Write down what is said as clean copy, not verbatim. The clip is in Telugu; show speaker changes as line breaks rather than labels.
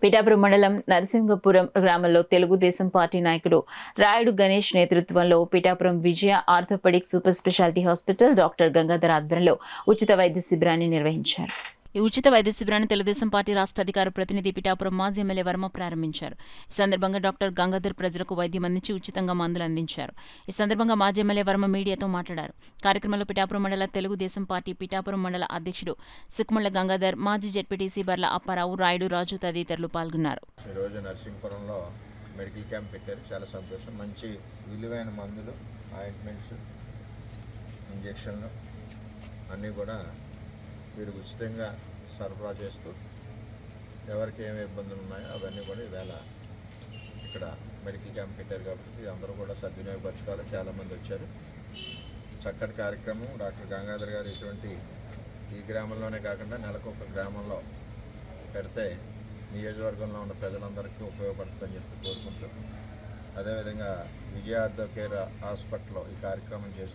పిఠాపురం మండలం నరసింహపురం గ్రామంలో తెలుగుదేశం పార్టీ నాయకుడు రాయుడు గణేష్ నేతృత్వంలో Pithapuram Vijaya orthopaedic super speciality hospital doctor Gangadhar ఆధ్వర్యంలో ఉచిత వైద్య శిబిరాన్ని నిర్వహించారు. ఈ ఉచిత వైద్య శిబిరాన్ని తెలుగుదేశం పార్టీ రాష్ట్ర అధికార ప్రతినిధి పిఠాపురం మాజీ ఎమ్మెల్యే వర్మ ప్రారంభించారు. ఈ సందర్భంగా డాక్టర్ గంగాధర్ ప్రజలకు వైద్యం అందించి ఉచితంగా మందులు అందించారు. ఈ సందర్భంగా మాజీ ఎమ్మెల్యే వర్మ మీడియాతో మాట్లాడారు. కార్యక్రమంలో పిఠాపురం మండల తెలుగుదేశం పార్టీ పిఠాపురం మండల అధ్యక్షుడు సిక్ముళ్ల గంగాధర్, మాజీ జెడ్పీటీసీ బర్ల అప్పారావు, రాయుడు రాజు తదితరులు పాల్గొన్నారు.
ఈరోజు నరసింహపురంలో మెడికల్ క్యాంప్ పెట్టారు. చాలా సంతోషం. మంచి విలువైన మందులు, ఆయింట్మెంట్స్, ఇంజక్షన్లు అన్నీ కూడా వీరు ఉచితంగా సరఫరా చేస్తూ ఎవరికి ఏమి ఇబ్బందులు ఉన్నాయో అవన్నీ కూడా ఈవేళ ఇక్కడ మెడికల్ క్యాంప్ పెట్టారు కాబట్టి అందరూ కూడా సద్వినియోగపరచుకోవాలి. చాలామంది వచ్చారు. చక్కటి కార్యక్రమం. డాక్టర్ గంగాధర్ గారు ఇటువంటి ఈ గ్రామంలోనే కాకుండా నెలకొక గ్రామంలో పెడితే నియోజకవర్గంలో ఉన్న ప్రజలందరికీ ఉపయోగపడుతుందని చెప్పి కోరుకుంటూ, అదేవిధంగా విజయ ఆర్థో కేర్ హాస్పిటల్లో ఈ కార్యక్రమం చేస్తూ